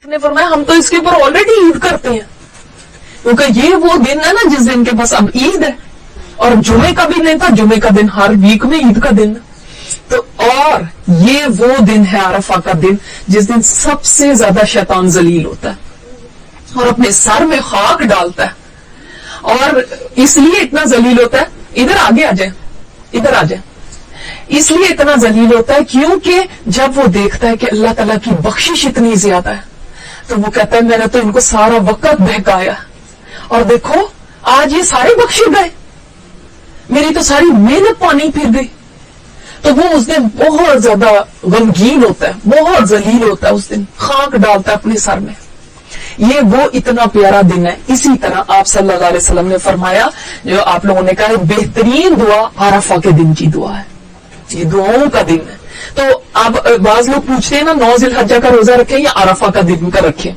نے فرمایا ہم تو اس کے اوپر آلریڈی عید کرتے ہیں، کیونکہ یہ وہ دن ہے نا جس دن کے بس اب عید ہے، اور جمعے کا بھی نہیں تھا، جمعے کا دن ہر ویک میں عید کا دن ہے تو، اور یہ وہ دن ہے عرفہ کا دن جس دن سب سے زیادہ شیطان ذلیل ہوتا ہے اور اپنے سر میں خاک ڈالتا ہے، اور اس لیے اتنا ذلیل ہوتا ہے، ادھر آگے آ جائیں، ادھر آ جائیں، اس لیے اتنا ذلیل ہوتا ہے کیونکہ جب وہ دیکھتا ہے کہ اللہ تعالیٰ کی بخشش اتنی زیادہ ہے تو وہ کہتا ہے میں نے تو ان کو سارا وقت بہکایا اور دیکھو آج یہ سارے بخشے گئے، میری تو ساری محنت پانی پھر گئی، تو وہ اس دن بہت زیادہ غمگین ہوتا ہے، بہت ذلیل ہوتا ہے، اس دن خاک ڈالتا ہے اپنے سر میں۔ یہ وہ اتنا پیارا دن ہے۔ اسی طرح آپ صلی اللہ علیہ وسلم نے فرمایا، جو آپ لوگوں نے کہا بہترین دعا عرفہ کے دن کی دعا ہے، یہ دعاؤں کا دن ہے۔ تو اب بعض لوگ پوچھتے ہیں نا 9 ذی الحجہ کا روزہ رکھیں یا عرفہ کا دن کا رکھیں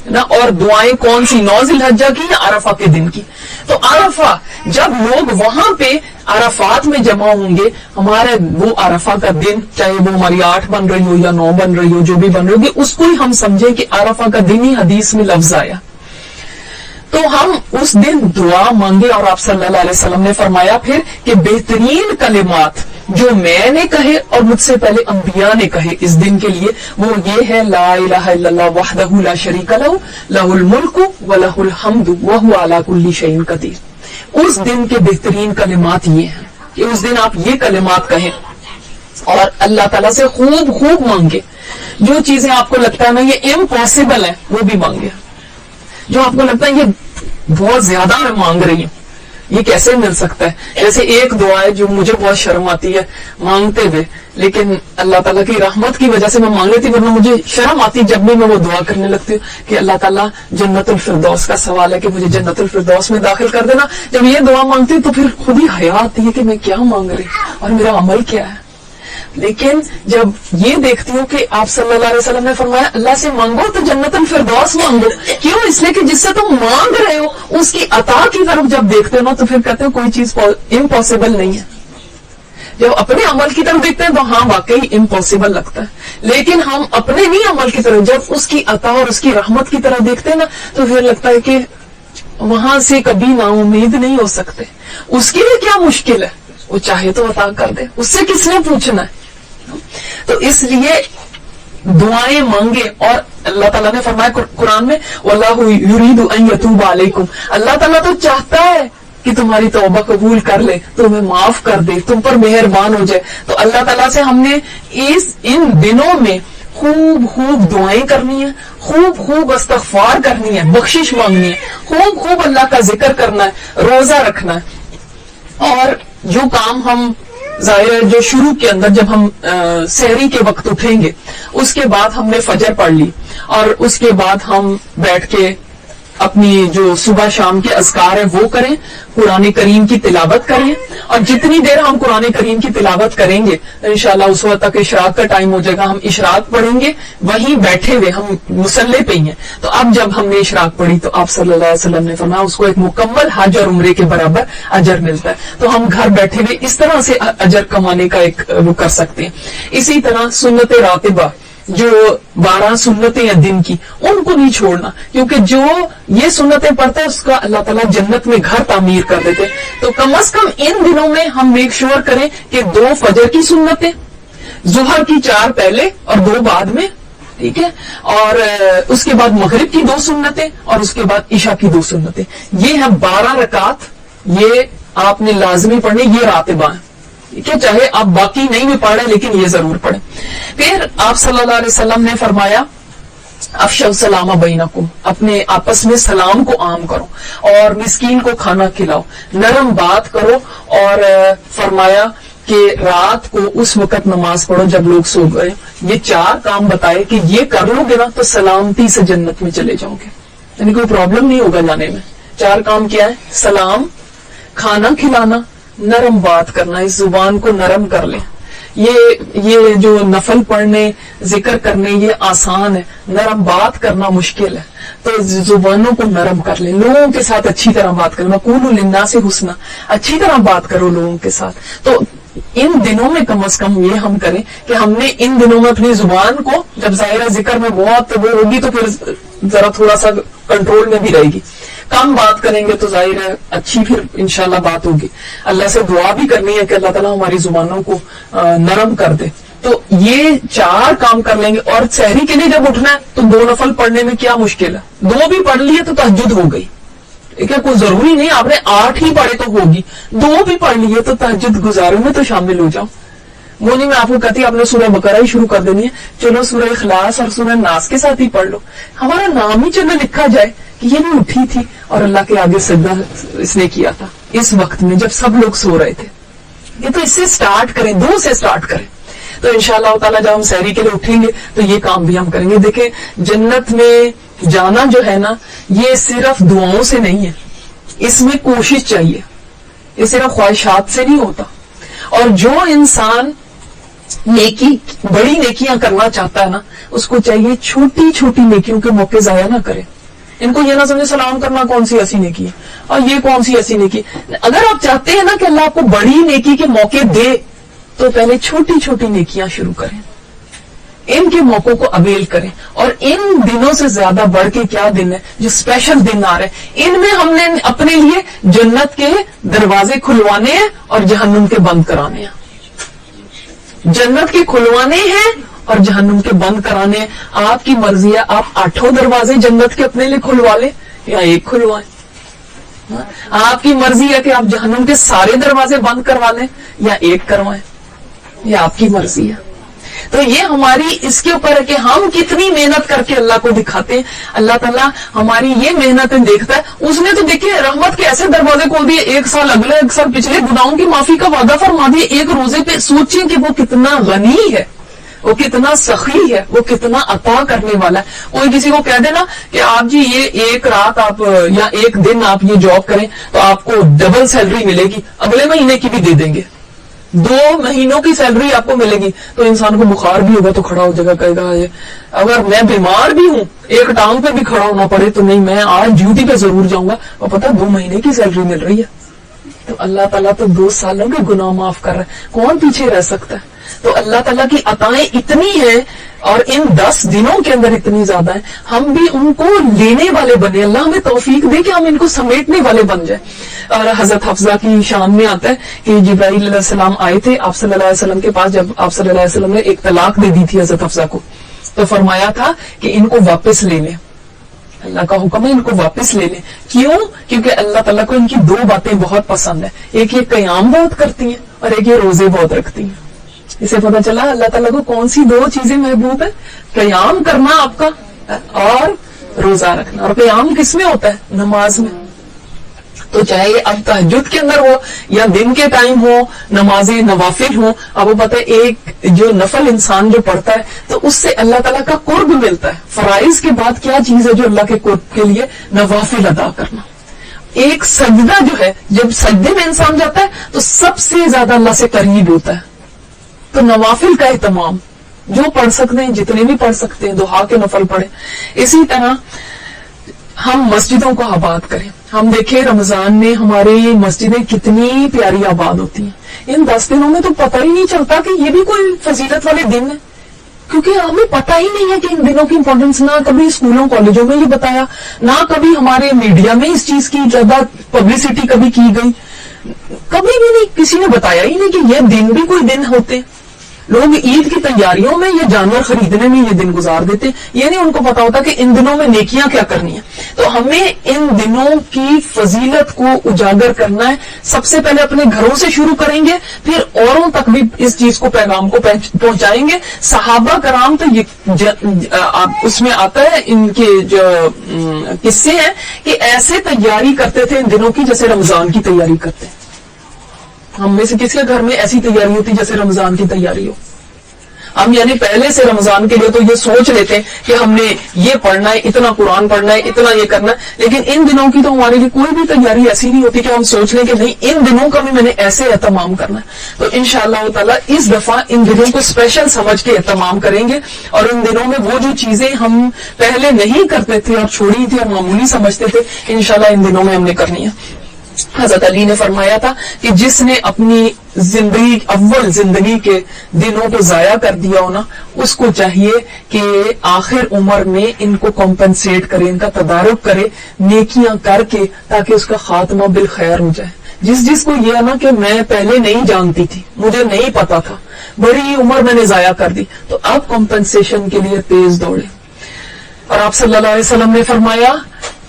نا، اور دعائیں کون سی 9 ذی الحجہ کی یا عرفہ کے دن کی؟ تو عرفہ جب لوگ وہاں پہ عرفات میں جمع ہوں گے، ہمارے وہ عرفہ کا دن چاہے وہ ہماری 8 بن رہی ہو یا 9 بن رہی ہو، جو بھی بن رہی ہوگی، اس کو ہی ہم سمجھیں کہ عرفہ کا دن ہی حدیث میں لفظ آیا، تو ہم اس دن دعا مانگے۔ اور آپ صلی اللہ علیہ وسلم نے فرمایا پھر کہ بہترین کلمات جو میں نے کہے اور مجھ سے پہلے انبیاء نے کہے اس دن کے لیے، وہ یہ ہے لا الہ الا اللہ وحدہ لا شریک لہ لہ الملک ولہ الحمد وہو علی کل شیء قدیر۔ اس دن کے بہترین کلمات یہ ہیں کہ اس دن آپ یہ کلمات کہیں اور اللہ تعالیٰ سے خوب خوب مانگے، جو چیزیں آپ کو لگتا ہے نا یہ امپاسبل ہے وہ بھی مانگے، جو آپ کو لگتا ہے یہ بہت زیادہ میں مانگ رہی ہوں یہ کیسے مل سکتا ہے۔ جیسے ایک دعا ہے جو مجھے بہت شرم آتی ہے مانگتے ہوئے، لیکن اللہ تعالیٰ کی رحمت کی وجہ سے میں مانگ لیتی، ورنہ مجھے شرم آتی جب بھی میں وہ دعا کرنے لگتی ہوں کہ اللہ تعالیٰ جنت الفردوس کا سوال ہے کہ مجھے جنت الفردوس میں داخل کر دینا۔ جب یہ دعا مانگتی ہوں تو پھر خود ہی حیا آتی ہے کہ میں کیا مانگ رہی اور میرا عمل کیا ہے۔ لیکن جب یہ دیکھتی ہوں کہ آپ صلی اللہ علیہ وسلم نے فرمایا اللہ سے مانگو تو جنت الفردوس مانگو، کیوں؟ اس لیے کہ جس سے تم مانگ رہے ہو اس کی عطا کی طرف جب دیکھتے ہو نا تو پھر کہتے ہو کوئی چیز امپاسبل نہیں ہے۔ جب اپنے عمل کی طرف دیکھتے ہیں تو ہاں واقعی امپاسبل لگتا ہے، لیکن ہم اپنے نہیں عمل کی طرف جب اس کی عطا اور اس کی رحمت کی طرف دیکھتے ہیں نا تو پھر لگتا ہے کہ وہاں سے کبھی نا امید نہیں ہو سکتے، اس کے لیے کیا مشکل ہے، وہ چاہے تو عطا کر دے، اس سے کس نے پوچھنا ہے۔ تو اس لیے دعائیں مانگے، اور اللہ تعالیٰ نے فرمایا قرآن میں واللہ یرید ان یتوب علیکم، اللہ تعالیٰ تو چاہتا ہے کہ تمہاری توبہ قبول کر لے، تمہیں معاف کر دے، تم پر مہربان ہو جائے۔ تو اللہ تعالیٰ سے ہم نے ان دنوں میں خوب خوب دعائیں کرنی ہے، خوب خوب استغفار کرنی ہے، بخشش مانگنی ہے، خوب خوب اللہ کا ذکر کرنا ہے، روزہ رکھنا ہے۔ اور جو کام ہم ظاہر ہے جو شروع کے اندر جب ہم سحری کے وقت اٹھیں گے اس کے بعد ہم نے فجر پڑھ لی اور اس کے بعد ہم بیٹھ کے اپنی جو صبح شام کے اذکار ہیں وہ کریں، قرآن کریم کی تلاوت کریں، اور جتنی دیر ہم قرآن کریم کی تلاوت کریں گے انشاءاللہ اس وقت تک اشراق کا ٹائم ہو جائے گا، ہم اشراق پڑھیں گے وہیں بیٹھے ہوئے، ہم مصلی پہ ہی ہیں۔ تو اب جب ہم نے اشراق پڑھی تو آپ صلی اللہ علیہ وسلم نے فرمایا اس کو ایک مکمل حج اور عمرے کے برابر اجر ملتا ہے۔ تو ہم گھر بیٹھے ہوئے اس طرح سے اجر کمانے کا ایک وہ کر سکتے ہیں۔ اسی طرح سنت راتبہ جو 12 سنتیں ہیں دن کی ان کو نہیں چھوڑنا، کیونکہ جو یہ سنتیں پڑھتا ہے اس کا اللہ تعالیٰ جنت میں گھر تعمیر کر دیتے۔ تو کم از کم ان دنوں میں ہم میک شور کریں کہ 2 فجر کی سنتیں، ظہر کی 4 پہلے اور 2 بعد میں، ٹھیک ہے، اور اس کے بعد مغرب کی 2 سنتیں اور اس کے بعد عشاء کی 2 سنتیں، یہ ہیں 12 رکعت، یہ آپ نے لازمی پڑھنے، یہ راتبہ ہیں، ٹھیک ہے، چاہے آپ باقی نہیں بھی پڑھ رہے لیکن یہ ضرور پڑھیں۔ پھر آپ صلی اللہ علیہ وسلم نے فرمایا افشوا السلام بینکم، اپنے آپس میں سلام کو عام کرو اور مسکین کو کھانا کھلاؤ، نرم بات کرو، اور فرمایا کہ رات کو اس وقت نماز پڑھو جب لوگ سو گئے۔ یہ 4 کام بتائے کہ یہ کر لو گے نا تو سلامتی سے جنت میں چلے جاؤ گے، یعنی کوئی پرابلم نہیں ہوگا جانے میں۔ 4 کام کیا ہے؟ سلام، کھانا کھلانا، نرم بات کرنا، اس زبان کو نرم کر لیں۔ یہ جو نفل پڑھنے ذکر کرنے یہ آسان ہے، نرم بات کرنا مشکل ہے، تو زبانوں کو نرم کر لیں، لوگوں کے ساتھ اچھی طرح بات کریں، وقولوا للناس حسنا، اچھی طرح بات کرو لوگوں کے ساتھ۔ تو ان دنوں میں کم از کم یہ ہم کریں کہ ہم نے ان دنوں میں اپنی زبان کو، جب ظاہرہ ذکر میں بہت وہ ہوگی تو پھر ذرا تھوڑا سا کنٹرول میں بھی رہے گی، کم بات کریں گے تو ظاہر ہے اچھی پھر انشاءاللہ بات ہوگی. اللہ سے دعا بھی کرنی ہے کہ اللہ تعالیٰ ہماری زبانوں کو نرم کر دے. تو یہ 4 کام کر لیں گے. اور سحری کے لیے جب اٹھنا ہے تو 2 نفل پڑھنے میں کیا مشکل ہے، 2 بھی پڑھ لیے تو تہجد ہو گئی. ٹھیک ہے، کوئی ضروری نہیں آپ نے 8 ہی پڑھے تو ہوگی، 2 بھی پڑھ لیے تو تہجد گزاروں میں تو شامل ہو جاؤ. وہ نہیں میں آپ کو کہتی آپ نے سورہ بقرہ ہی شروع کر دینی ہے، چلو سورہ اخلاص اور سورہ ناس کے ساتھ ہی پڑھ لو، ہمارا نام ہی چلو لکھا جائے کہ یہ بھی اٹھی تھی اور اللہ کے آگے سجدہ اس نے کیا تھا اس وقت میں جب سب لوگ سو رہے تھے. یہ تو اس سے سٹارٹ کریں، 2 سے سٹارٹ کریں. تو انشاءاللہ تعالیٰ جب ہم سحری کے لیے اٹھیں گے تو یہ کام بھی ہم کریں گے. دیکھیں جنت میں جانا جو ہے نا یہ صرف دعاؤں سے نہیں ہے، اس میں کوشش چاہیے، یہ صرف خواہشات سے نہیں ہوتا. اور جو انسان نیکی بڑی نیکیاں کرنا چاہتا ہے نا اس کو چاہیے چھوٹی چھوٹی نیکیوں کے موقع ضائع نہ کرے. ان کو یہ نہ سمجھے سلام کرنا کون سی ایسی نیکی ہے اور یہ کون سی ایسی نیکی. اگر آپ چاہتے ہیں نا کہ اللہ آپ کو بڑی نیکی کے موقع دے تو پہلے چھوٹی چھوٹی نیکیاں شروع کریں، ان کے موقعوں کو اویل کریں. اور ان دنوں سے زیادہ بڑھ کے کیا دن ہے جو اسپیشل دن آ رہے ہیں، ان میں ہم نے اپنے لیے جنت کے دروازے کھلوانے ہیں اور جہنم کے بند کرانے ہیں. جنت کے کھلوانے ہیں اور جہنم کے بند کرانے ہیں. آپ کی مرضی ہے، آپ 8 دروازے جنت کے اپنے لیے کھلوا لیں یا 1 کھلوائیں. آپ کی مرضی ہے کہ آپ جہنم کے سارے دروازے بند کروا لیں یا 1 کروائیں، یہ آپ کی مرضی ہے. تو یہ ہماری اس کے اوپر ہے کہ ہم کتنی محنت کر کے اللہ کو دکھاتے ہیں. اللہ تعالیٰ ہماری یہ محنتیں دیکھتا ہے. اس نے تو دیکھیے رحمت کے ایسے دروازے کھول دیے، 1 سال اگلے 1 سال پچھلے گناہوں کی معافی کا وعدہ فرما دیا 1 روزے پہ. سوچیں کہ وہ کتنا غنی ہے، وہ کتنا سخی ہے، وہ کتنا عطا کرنے والا ہے. کوئی کسی کو کہہ دینا کہ آپ جی یہ 1 رات آپ یا 1 دن آپ یہ جاب کریں تو آپ کو ڈبل سیلری ملے گی، اگلے مہینے کی بھی دے دیں گے، 2 مہینوں کی سیلری آپ کو ملے گی. تو انسان کو بخار بھی ہوگا تو کھڑا ہو جائے گا، کہے گا اگر میں بیمار بھی ہوں 1 ٹانگ پہ بھی کھڑا ہونا پڑے تو نہیں، میں آج ڈیوٹی پہ ضرور جاؤں گا. اور پتہ 2 مہینے کی سیلری مل رہی ہے. تو اللہ تعالیٰ تو 2 سالوں کے گناہ معاف کر رہا ہے، کون پیچھے رہ سکتا ہے. تو اللہ تعالیٰ کی عطائیں اتنی ہیں اور ان 10 دنوں کے اندر اتنی زیادہ ہیں، ہم بھی ان کو لینے والے بنے. اللہ ہمیں توفیق دے کہ ہم ان کو سمیٹنے والے بن جائیں. اور حضرت حفصہ کی شان میں آتا ہے کہ جبرائیل علیہ السلام آئے تھے آپ صلی اللہ علیہ وسلم کے پاس، جب آپ صلی اللہ علیہ وسلم نے ایک طلاق دے دی تھی حضرت حفصہ کو، تو فرمایا تھا کہ ان کو واپس لے لیں. اللہ کا حکم ہے ان کو واپس لے لیں. کیوں؟ کیونکہ اللہ تعالیٰ کو ان کی 2 باتیں بہت پسند ہیں، ایک یہ قیام بہت کرتی ہیں اور ایک یہ روزے بہت رکھتی ہیں. اسے پتا چلا اللہ تعالیٰ کو کون سی 2 چیزیں محبوب ہے، قیام کرنا آپ کا اور روزہ رکھنا. اور قیام کس میں ہوتا ہے؟ نماز میں. تو چاہے یہ اب تہجد کے اندر ہو یا دن کے ٹائم ہو، نماز نوافل ہو. اب وہ پتہ ہے ایک جو نفل انسان جو پڑھتا ہے تو اس سے اللہ تعالیٰ کا قرب ملتا ہے. فرائض کے بعد کیا چیز ہے جو اللہ کے قرب کے لیے؟ نوافل ادا کرنا. ایک سجدہ جو ہے، جب سجدے میں انسان جاتا ہے تو سب سے زیادہ اللہ سے قریب ہوتا ہے. تو نوافل کا اہتمام جو پڑھ سکتے ہیں، جتنے بھی پڑھ سکتے ہیں، دعا کے نفل پڑھیں. اسی طرح ہم مسجدوں کو آباد کریں. ہم دیکھیں رمضان میں ہماری مسجدیں کتنی پیاری آباد ہوتی ہیں. ان 10 دنوں میں تو پتہ ہی نہیں چلتا کہ یہ بھی کوئی فضیلت والے دن ہے، کیونکہ ہمیں پتہ ہی نہیں ہے کہ ان دنوں کی امپورٹنس نہ کبھی اسکولوں کالجوں میں یہ بتایا، نہ کبھی ہمارے میڈیا میں اس چیز کی زیادہ پبلسٹی کبھی کی گئی، کبھی بھی نہیں، کسی نے بتایا ہی نہیں کہ یہ دن بھی کوئی دن ہوتے. لوگ عید کی تیاریوں میں یا جانور خریدنے میں یہ دن گزار دیتے، یہ نہیں ان کو پتا ہوتا کہ ان دنوں میں نیکیاں کیا کرنی ہیں. تو ہمیں ان دنوں کی فضیلت کو اجاگر کرنا ہے. سب سے پہلے اپنے گھروں سے شروع کریں گے، پھر اوروں تک بھی اس چیز کو پیغام کو پہنچائیں گے. صحابہ کرام تو اس میں آتا ہے ان کے جو قصے ہیں کہ ایسے تیاری کرتے تھے ان دنوں کی جیسے رمضان کی تیاری کرتے ہیں. ہم میں سے کس کے گھر میں ایسی تیاری ہوتی جیسے رمضان کی تیاری ہو؟ ہم یعنی پہلے سے رمضان کے لیے تو یہ سوچ لیتے ہیں کہ ہم نے یہ پڑھنا ہے، اتنا قرآن پڑھنا ہے، اتنا یہ کرنا ہے. لیکن ان دنوں کی تو ہمارے لیے کوئی بھی تیاری ایسی نہیں ہوتی کہ ہم سوچ لیں کہ نہیں ان دنوں کا بھی میں نے ایسے اہتمام کرنا ہے. تو انشاءاللہ تعالیٰ اس دفعہ ان دنوں کو اسپیشل سمجھ کے اہتمام کریں گے. اور ان دنوں میں وہ جو چیزیں ہم پہلے نہیں کرتے تھے اور چھوڑی تھی اور معمولی سمجھتے تھے، انشاءاللہ ان دنوں میں ہم نے کرنی ہے. حضرت علی نے فرمایا تھا کہ جس نے اپنی اول زندگی کے دنوں کو ضائع کر دیا ہو نا، اس کو چاہیے کہ آخر عمر میں ان کو کمپنسیٹ کرے، ان کا تدارک کرے نیکیاں کر کے، تاکہ اس کا خاتمہ بالخیر ہو جائے۔ جس کو یہ ہے نا کہ میں پہلے نہیں جانتی تھی، مجھے نہیں پتا تھا، بڑی عمر میں نے ضائع کر دی، تو اب کمپنسیشن کے لیے تیز دوڑے۔ اور آپ صلی اللہ علیہ وسلم نے فرمایا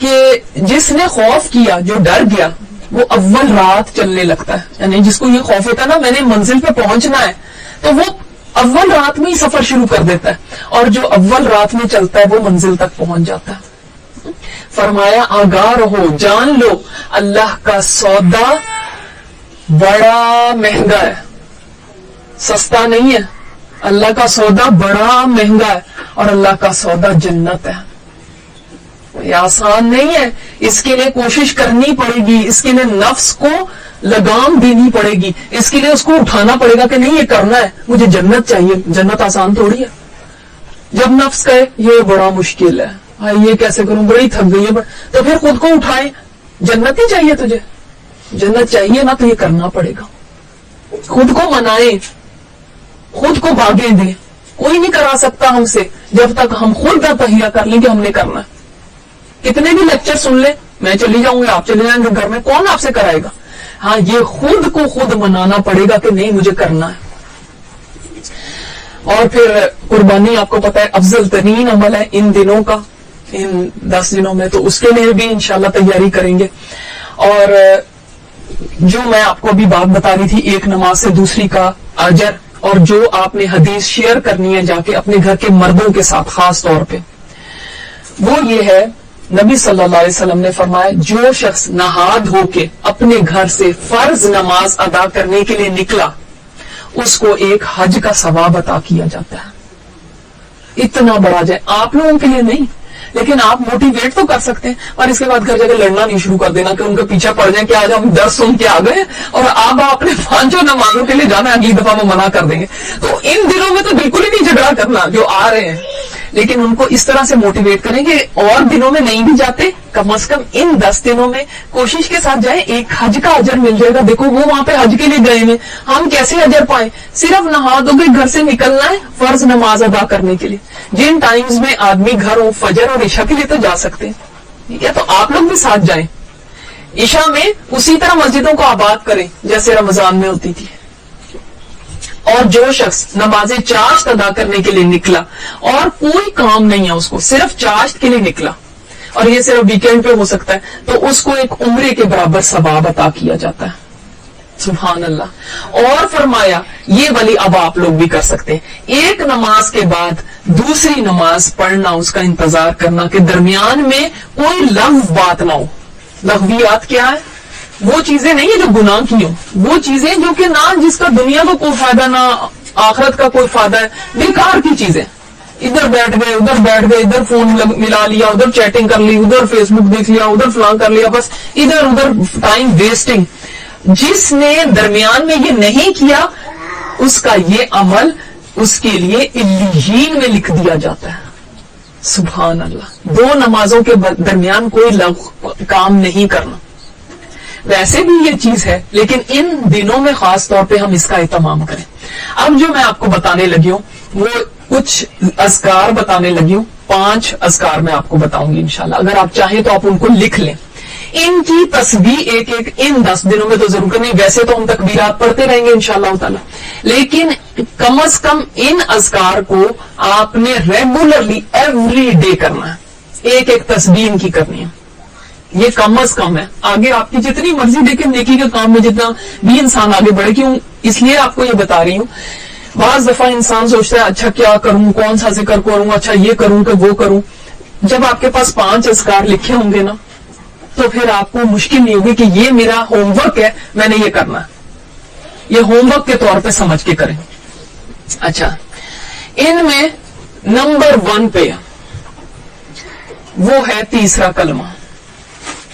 کہ جس نے خوف کیا، جو ڈر گیا، وہ اول رات چلنے لگتا ہے، یعنی جس کو یہ خوف ہوتا ہے نا میں نے منزل پہ پہنچنا ہے، تو وہ اول رات میں ہی سفر شروع کر دیتا ہے، اور جو اول رات میں چلتا ہے وہ منزل تک پہنچ جاتا ہے۔ فرمایا آگاہ رہو، جان لو اللہ کا سودا بڑا مہنگا ہے، سستا نہیں ہے۔ اللہ کا سودا بڑا مہنگا ہے، اور اللہ کا سودا جنت ہے۔ یہ آسان نہیں ہے، اس کے لیے کوشش کرنی پڑے گی، اس کے لیے نفس کو لگام دینی پڑے گی، اس کے لیے اس کو اٹھانا پڑے گا کہ نہیں یہ کرنا ہے، مجھے جنت چاہیے۔ جنت آسان تھوڑی ہے۔ جب نفس کہے یہ بڑا مشکل ہے، یہ کیسے کروں، بڑی تھک گئی ہے، تو پھر خود کو اٹھائے، جنت ہی چاہیے تجھے، جنت چاہیے نا تو یہ کرنا پڑے گا۔ خود کو منائیں، خود کو بھاگیں دیں، کوئی نہیں کرا سکتا ہم سے جب تک ہم خود نہ تہیا کر لیں کہ ہم نے کرنا ہے۔ کتنے بھی لیکچر سن لیں، میں چلی جاؤں گی، آپ چلے جائیں گے گھر میں، کون آپ سے کرائے گا؟ ہاں، یہ خود کو خود منانا پڑے گا کہ نہیں مجھے کرنا ہے۔ اور پھر قربانی آپ کو پتا ہے افضل ترین عمل ہے ان دنوں کا، ان 10 دنوں میں، تو اس کے لیے بھی انشاءاللہ تیاری کریں گے۔ اور جو میں آپ کو ابھی بات بتا رہی تھی، ایک نماز سے دوسری کا اجر، اور جو آپ نے حدیث شیئر کرنی ہے جا کے اپنے گھر کے مردوں کے ساتھ خاص طور پہ، وہ یہ ہے، نبی صلی اللہ علیہ وسلم نے فرمایا جو شخص نہا دھو کے اپنے گھر سے فرض نماز ادا کرنے کے لیے نکلا، اس کو ایک حج کا ثواب عطا کیا جاتا ہے۔ اتنا بڑا جائے، آپ لوگوں کے لیے نہیں، لیکن آپ موٹیویٹ تو کر سکتے ہیں، اور اس کے بعد گھر جا کے لڑنا نہیں شروع کر دینا کہ ان کے پیچھے پڑ جائیں کہ آج ہم 10 سن کے آ گئے اور آپ اپنے 5 نمازوں کے لیے جانا، اگلی دفعہ وہ منع کر دیں گے۔ تو ان دنوں میں تو بالکل ہی نہیں جھگڑا کرنا جو آ رہے ہیں، لیکن ان کو اس طرح سے موٹیویٹ کریں کہ اور دنوں میں نہیں بھی جاتے، کم از کم ان 10 دنوں میں کوشش کے ساتھ جائیں، ایک حج کا اجر مل جائے گا۔ دیکھو وہ وہاں پہ حج کے لیے گئے ہیں، ہم کیسے اجر پائیں؟ صرف نہا دھو کے گھر سے نکلنا ہے فرض نماز ادا کرنے کے لیے۔ جن ٹائمز میں آدمی گھروں فجر اور عشاء کے لیے تو جا سکتے ہیں، ٹھیک ہے، تو آپ لوگ بھی ساتھ جائیں، عشاء میں اسی طرح مسجدوں کو آباد کریں جیسے رمضان میں ہوتی تھی۔ اور جو شخص نماز چاشت ادا کرنے کے لیے نکلا اور کوئی کام نہیں ہے، اس کو صرف چاشت کے لیے نکلا، اور یہ صرف ویکینڈ پہ ہو سکتا ہے، تو اس کو ایک عمرے کے برابر ثواب عطا کیا جاتا ہے۔ سبحان اللہ۔ اور فرمایا یہ ولی اب آپ لوگ بھی کر سکتے ہیں، ایک نماز کے بعد دوسری نماز پڑھنا، اس کا انتظار کرنا کہ درمیان میں کوئی لغو بات نہ ہو۔ لغویات کیا ہے؟ وہ چیزیں نہیں ہیں جو گناہ کی ہوں، وہ چیزیں جو کہ نہ جس کا دنیا کو کوئی فائدہ نہ آخرت کا کوئی فائدہ ہے، بیکار کی چیزیں، ادھر بیٹھ گئے ادھر فون ملا لیا، ادھر چیٹنگ کر لی، ادھر فیس بک دیکھ لیا، ادھر فلاں کر لیا، بس ادھر ادھر ٹائم ویسٹنگ۔ جس نے درمیان میں یہ نہیں کیا، اس کا یہ عمل اس کے لیے علیین میں لکھ دیا جاتا ہے۔ سبحان اللہ۔ 2 نمازوں کے درمیان کوئی لغو کام نہیں کرنا۔ ویسے بھی یہ چیز ہے، لیکن ان دنوں میں خاص طور پہ ہم اس کا اہتمام کریں۔ اب جو میں آپ کو بتانے لگی ہوں وہ کچھ اذکار بتانے لگی ہوں، 5 اذکار میں آپ کو بتاؤں گی انشاءاللہ، اگر آپ چاہیں تو آپ ان کو لکھ لیں۔ ان کی تسبیح ایک ان 10 دنوں میں تو ضرور کرنی، ویسے تو ہم تکبیرات پڑھتے رہیں گے انشاءاللہ تعالی، لیکن کم از کم ان اذکار کو آپ نے ریگولرلی ایوری ڈے کرنا ہے، ایک تسبیح ان کی کرنی ہے، یہ کم از کم ہے۔ آگے آپ کی جتنی مرضی دیکھیں، نیکی کے کام میں جتنا بھی انسان آگے بڑھے، کیوں اس لیے آپ کو یہ بتا رہی ہوں۔ بعض دفعہ انسان سوچتا ہے اچھا کیا کروں، کون سا ذکر کروں، اچھا یہ کروں کہ وہ کروں۔ جب آپ کے پاس 5 اذکار لکھے ہوں گے نا، تو پھر آپ کو مشکل نہیں ہوگی کہ یہ میرا ہوم ورک ہے، میں نے یہ کرنا ہے، یہ ہوم ورک کے طور پہ سمجھ کے کریں۔ اچھا، ان میں نمبر 1 پہ وہ ہے تیسرا کلمہ۔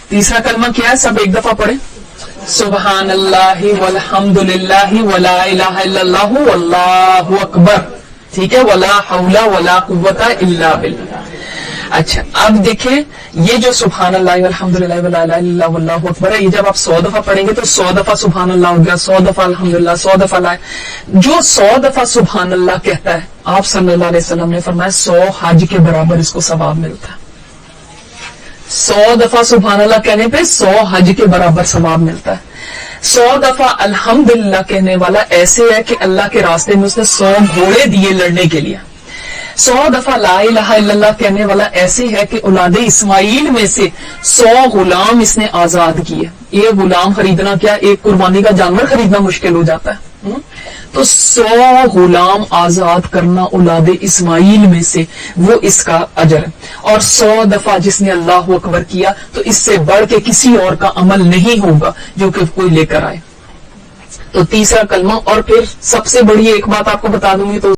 تیسرا کلمہ کیا ہے؟ سب ایک دفعہ پڑھیں، سبحان اللہ والحمد للہ ولا الہ الا اللہ واللہ اکبر، ٹھیک ہے، ولا حول ولا قوت الا باللہ۔ اچھا اب دیکھیں یہ جو سبحان اللہ والحمدللہ ولا الہ الا اللہ واللہ اکبر ہے، یہ جب آپ 100 دفعہ پڑھیں گے تو 100 دفعہ سبحان اللہ ہو گیا، 100 دفعہ الحمدللہ، 100 دفعہ لا، جو 100 دفعہ سبحان اللہ کہتا ہے آپ صلی اللہ علیہ وسلم نے فرمایا 100 حج کے برابر اس کو ثواب ملتا ہے. 100 دفعہ سبحان اللہ کہنے پہ 100 حج کے برابر ثواب ملتا ہے. 100 دفعہ الحمدللہ کہنے والا ایسے ہے کہ اللہ کے راستے میں اس نے 100 گھوڑے دیے لڑنے کے لیے. 100 دفعہ لا الہ الا اللہ کہنے والا ایسے ہے کہ اولاد اسماعیل میں سے 100 غلام اس نے آزاد کیے. یہ غلام خریدنا کیا، ایک قربانی کا جانور خریدنا مشکل ہو جاتا ہے. تو 100 غلام آزاد کرنا اولاد اسماعیل میں سے وہ اس کا اجر ہے. اور 100 دفعہ جس نے اللہ اکبر کیا تو اس سے بڑھ کے کسی اور کا عمل نہیں ہوگا جو کہ کوئی لے کر آئے. تو تیسرا کلمہ. اور پھر سب سے بڑی ایک بات آپ کو بتا دوں گی تو